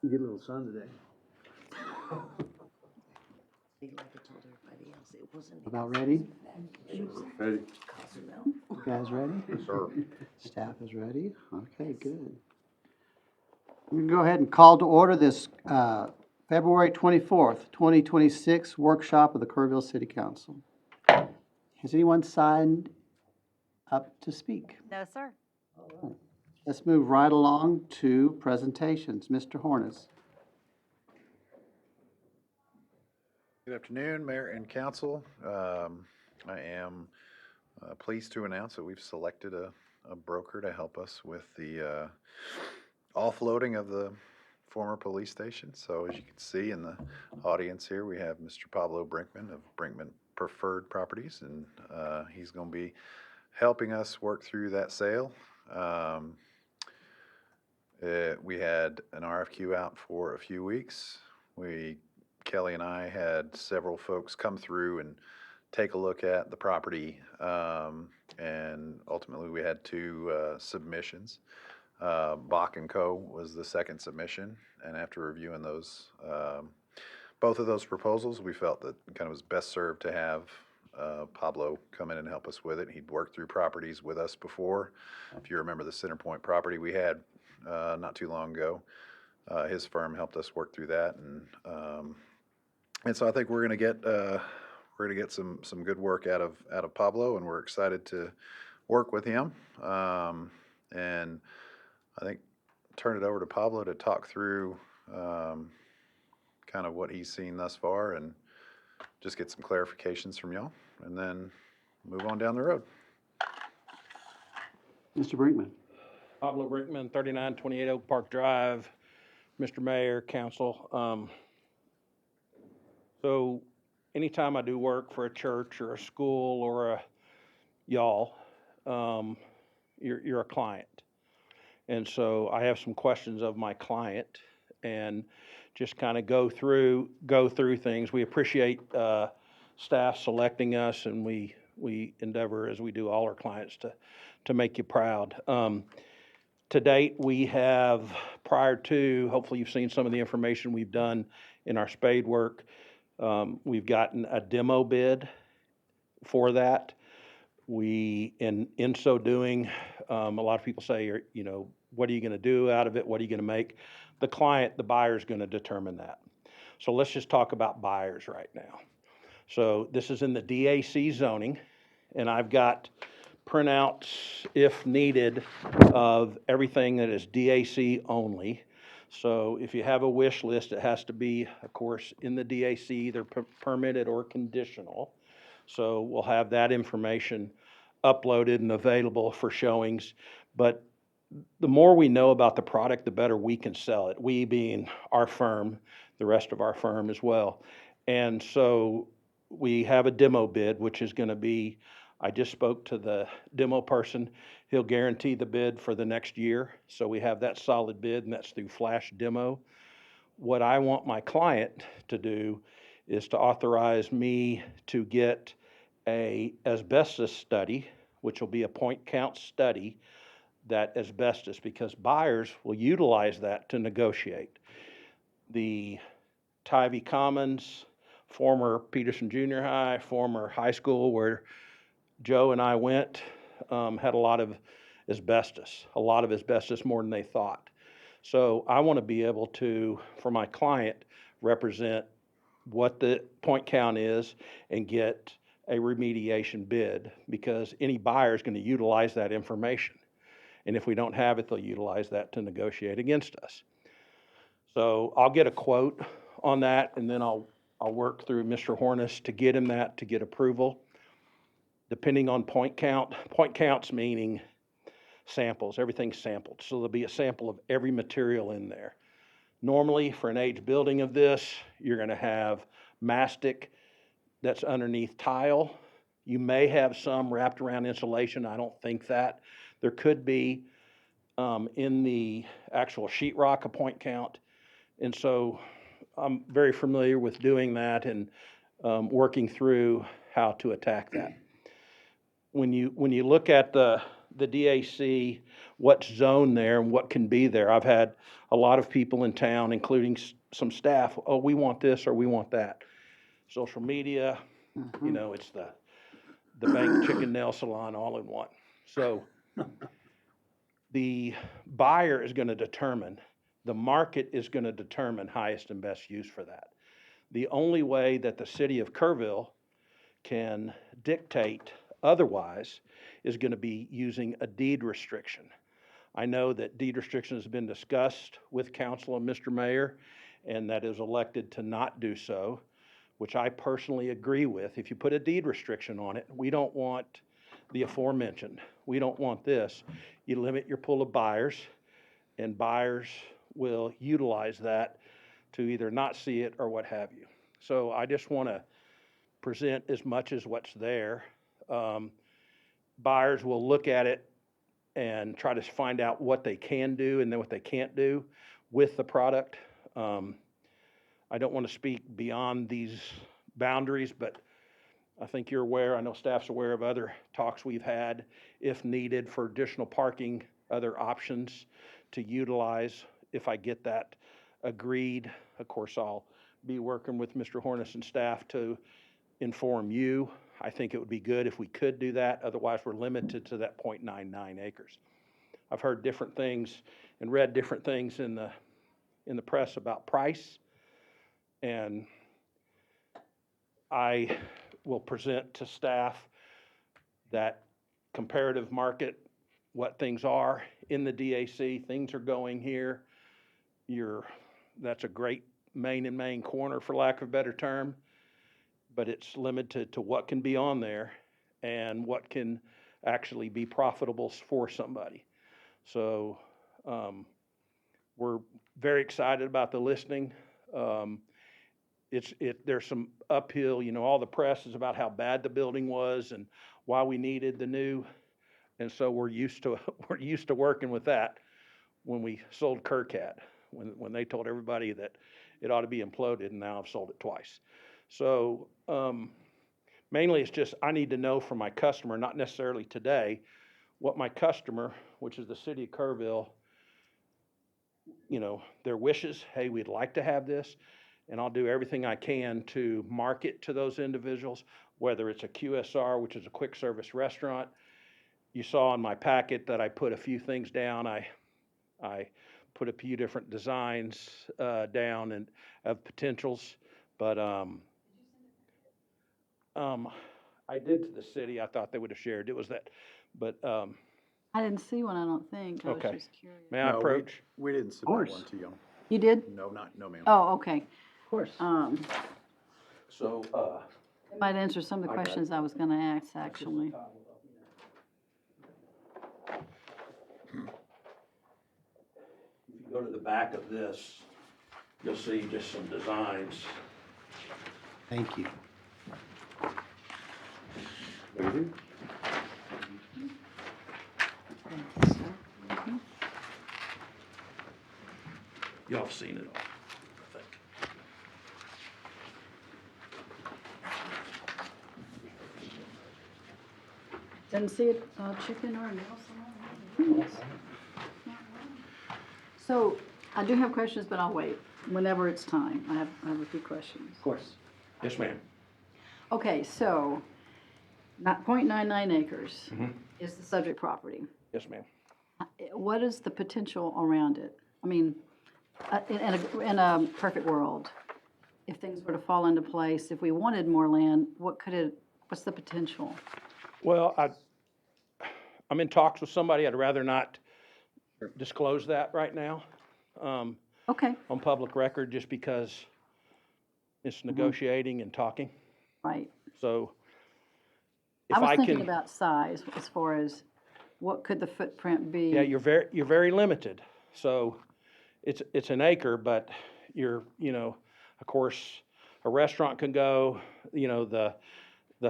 You get a little sun today. Like I told everybody else, it wasn't. About ready? Ready? Cozumel. You guys ready? Sir. Staff is ready? Okay, good. We can go ahead and call to order this February 24th, 2026 workshop of the Kerrville City Council. Has anyone signed up to speak? No, sir. Let's move right along to presentations. Mr. Hornis. Good afternoon, Mayor and Council. I am pleased to announce that we've selected a broker to help us with the offloading of the former police station. So as you can see in the audience here, we have Mr. Pablo Brinkman of Brinkman Preferred Properties, and he's going to be helping us work through that sale. We had an RFQ out for a few weeks. Kelly and I had several folks come through and take a look at the property, and ultimately we had two submissions. Bach & Co. was the second submission, and after reviewing those, both of those proposals, we felt that kind of was best served to have Pablo come in and help us with it. He'd worked through properties with us before. If you remember the Centerpoint property we had not too long ago, his firm helped us work through that, and so I think we're gonna get some good work out of Pablo, and we're excited to work with him. And I think turn it over to Pablo to talk through kind of what he's seen thus far, and just get some clarifications from y'all, and then move on down the road. Mr. Brinkman. Pablo Brinkman, 3928 Oak Park Drive. Mr. Mayor, Council. So anytime I do work for a church or a school or y'all, you're a client. And so I have some questions of my client and just kind of go through things. We appreciate staff selecting us, and we endeavor, as we do all our clients, to make you proud. To date, we have, prior to, hopefully you've seen some of the information we've done in our spade work, we've gotten a demo bid for that. In so doing, a lot of people say, what are you going to do out of it? What are you going to make? The client, the buyer, is going to determine that. So let's just talk about buyers right now. So this is in the DAC zoning, and I've got printouts, if needed, of everything that is DAC only. So if you have a wish list, it has to be, of course, in the DAC, either permitted or conditional. So we'll have that information uploaded and available for showings. But the more we know about the product, the better we can sell it. We being our firm, the rest of our firm as well. And so we have a demo bid, which is going to be, I just spoke to the demo person. He'll guarantee the bid for the next year. So we have that solid bid, and that's through Flash Demo. What I want my client to do is to authorize me to get a asbestos study, which will be a point count study, that asbestos, because buyers will utilize that to negotiate. The Tivy Commons, former Peterson Junior High, former high school where Joe and I went, had a lot of asbestos more than they thought. So I want to be able to, for my client, represent what the point count is and get a remediation bid, because any buyer is going to utilize that information. And if we don't have it, they'll utilize that to negotiate against us. So I'll get a quote on that, and then I'll work through Mr. Hornis to get him that, to get approval. Depending on point counts meaning samples, everything's sampled. So there'll be a sample of every material in there. Normally, for an age building of this, you're going to have mastic that's underneath tile. You may have some wrapped around insulation. I don't think that. There could be in the actual sheetrock a point count. And so I'm very familiar with doing that and working through how to attack that. When you look at the the DAC, what's zoned there and what can be there. I've had a lot of people in town, including some staff, oh, we want this or we want that. Social media, you know, it's the bank chicken nail salon all in one. So the buyer is gonna determine, the market is gonna determine highest and best use for that. The only way that the city of Kerrville can dictate otherwise is gonna be using a deed restriction. I know that deed restriction has been discussed with council and Mr. Mayor, and that is elected to not do so, which I personally agree with. If you put a deed restriction on it, we don't want the aforementioned. We don't want this. You limit your pool of buyers, and buyers will utilize that to either not see it or what have you. So I just want to present as much as what's there. Buyers will look at it and try to find out what they can do and then what they can't do with the product. I don't want to speak beyond these boundaries, but I think you're aware, I know staff's aware of other talks we've had, if needed for additional parking, other options to utilize. If I get that agreed, of course, I'll be working with Mr. Hornis and staff to inform you. I think it would be good if we could do that. Otherwise, we're limited to that 0.99 acres. I've heard different things and read different things in the press about price. And I will present to staff that comparative market, what things are in the DAC, things are going here. That's a great main and main corner, for lack of a better term, but it's limited to what can be on there and what can actually be profitable for somebody. So we're very excited about the listing. There's some uphill, you know, all the press is about how bad the building was and why we needed the new. And so we're used to working with that when we sold Kercat, when they told everybody that it ought to be imploded, and now I've sold it twice. So mainly it's just I need to know from my customer, not necessarily today, what my customer, which is the city of Kerrville, you know, their wishes. Hey, we'd like to have this, and I'll do everything I can to market to those individuals, whether it's a QSR, which is a quick service restaurant. You saw in my packet that I put a few things down. I put a few different designs down and of potentials, but I did to the city. I thought they would have shared. It was that, but I didn't see one, I don't think. I was Okay. just curious. may I No, approach? We didn't submit course. one to you. You did? No, no, ma'am. Oh, okay. Of course. So, It might answer some of the I got it. questions I was gonna ask, actually. If you go to the back of this, you'll see just some designs. Thank you. Y'all have seen it all, I think. Didn't see a chicken or a nail salon? So, I do have questions, but I'll wait, whenever it's time. I have a few questions. Of course. Yes, ma'am. Okay, so, not 0.99 acres Mhm. is the subject property. Yes, ma'am. What is the potential around it? I mean, in a perfect world, if things were to fall into place, if we wanted more land, what's the potential? Well, I'm in talks with somebody. I'd rather not disclose that right now Okay, on public record, just because it's negotiating and talking. right. So I if was I thinking can, about size as far as what could the footprint be? yeah, you're very limited. So it's an acre, but you know, of course, a restaurant can go, you know, the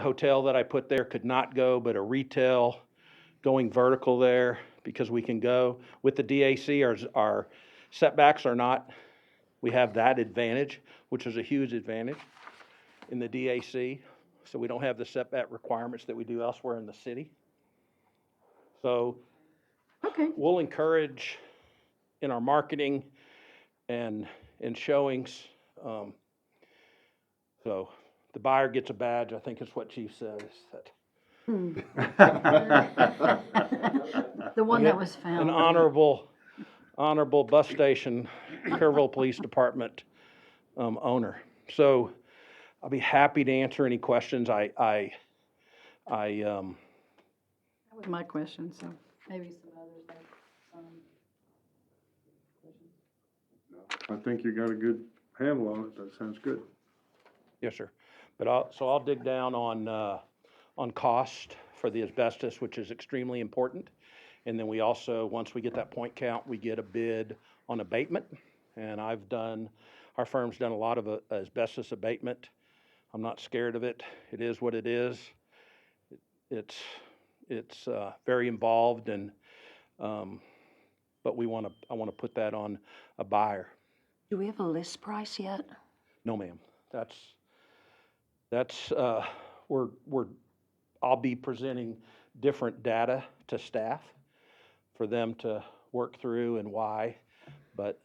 hotel that I put there could not go, but a retail going vertical there, because we can go. With the DAC, our setbacks are not, we have that advantage, which is a huge advantage in the DAC. So we don't have the setback requirements that we do elsewhere in the city. So Okay, we'll encourage in our marketing and in showings. So the buyer gets a badge, I think is what Chief said, is that the one that was found. an honorable bus station, Kerrville Police Department owner. So I'll be happy to answer any questions. That was my question, so maybe some others have some. I think you got a good handle on it. That sounds good. Yes, sir. But I'll dig down on cost for the asbestos, which is extremely important. And then we also, once we get that point count, we get a bid on abatement. And our firm's done a lot of asbestos abatement. I'm not scared of it. It is what it is. It's very involved and, but I want to put that on a buyer. Do we have a list price yet? No, ma'am. I'll be presenting different data to staff for them to work through and why, but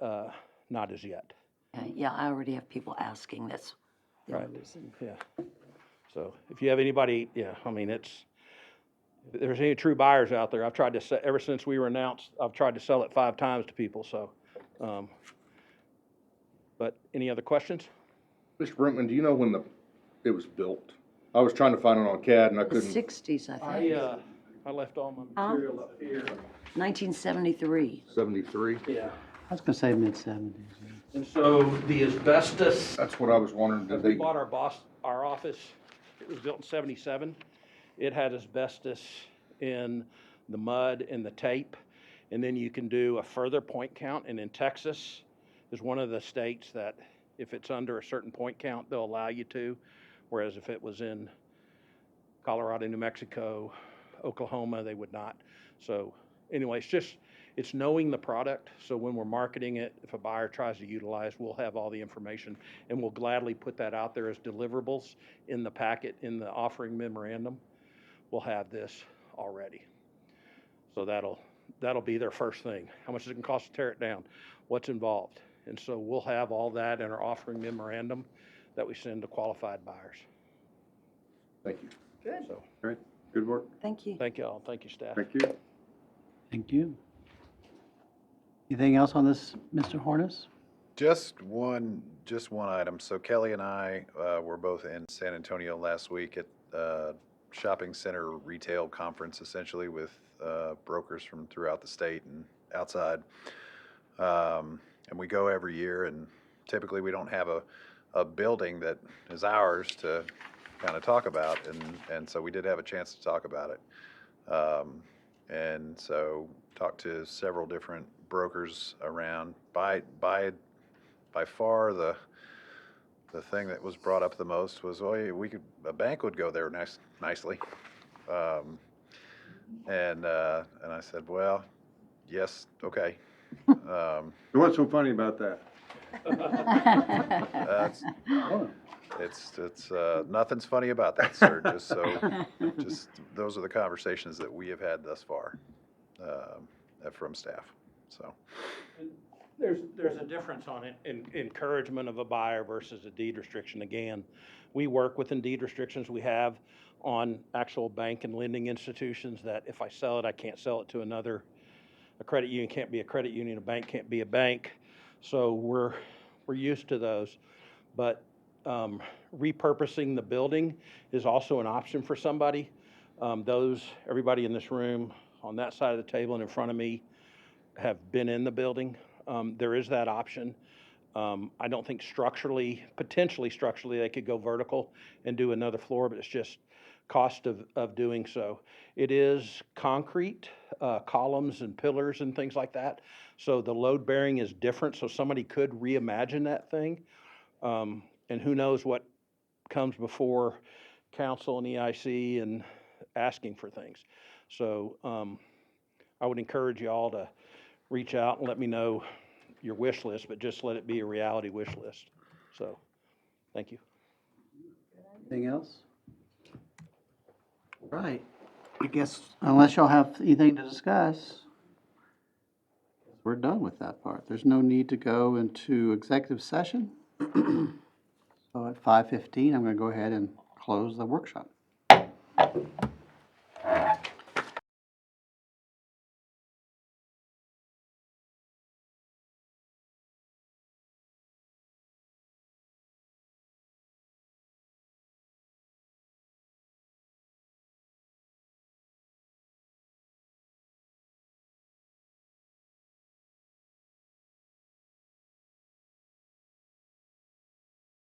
not as yet. Yeah, I already have people asking this. The only Right. reason. Yeah. So if you have anybody, yeah, I mean, if there's any true buyers out there, I've tried to sell, ever since we were announced, I've tried to sell it 5 times to people, so. But any other questions? Mr. Brinkman, do you know when it was built? I was trying to find it on CAD and I The couldn't. 60s, I think. I left all my Huh? material up here. 1973. 73? Yeah. I was gonna say mid-70s. And so the asbestos, That's what I was wondering. Did we they, bought our office, it was built in 77. It had asbestos in the mud and the tape. And then you can do a further point count. And in Texas is one of the states that if it's under a certain point count, they'll allow you to. Whereas if it was in Colorado, New Mexico, Oklahoma, they would not. So anyway, it's knowing the product. So when we're marketing it, if a buyer tries to utilize, we'll have all the information and we'll gladly put that out there as deliverables in the packet, in the offering memorandum. We'll have this already. So that'll be their first thing. How much does it can cost to tear it down? What's involved? And so we'll have all that in our offering memorandum that we send to qualified buyers. thank you. Good. So, Great, good work. Thank you. thank you all. Thank you, staff. Thank you. Thank you. Anything else on this, Mr. Hornis? Just one item. So Kelly and I were both in San Antonio last week at shopping center retail conference, essentially with brokers from throughout the state and outside. And we go every year, and typically we don't have a building that is ours to kind of talk about, and so we did have a chance to talk about it. And so talked to several different brokers around. By far the thing that was brought up the most was, oh, yeah, a bank would go there nicely. And I said, well, yes, okay. What's so funny about that? It's nothing's funny about that, sir. Just those are the conversations that we have had thus far from staff. So There's a difference on it in encouragement of a buyer versus a deed restriction. Again, we work within deed restrictions we have on actual bank and lending institutions that if I sell it, I can't sell it to another. A credit union can't be a credit union, a bank can't be a bank. So we're used to those. But repurposing the building is also an option for somebody. Everybody in this room, on that side of the table and in front of me, have been in the building. There is that option. I don't think potentially structurally, they could go vertical and do another floor, but it's just cost of doing so. It is concrete, columns and pillars and things like that. So the load bearing is different. So somebody could reimagine that thing. And who knows what comes before council and EIC and asking for things. So I would encourage you all to reach out and let me know your wish list, but just let it be a reality wish list. So, thank you. Anything else? Right. I guess unless y'all have anything to discuss, we're done with that part. There's no need to go into executive session. So at 5:15, I'm gonna go ahead and close the workshop.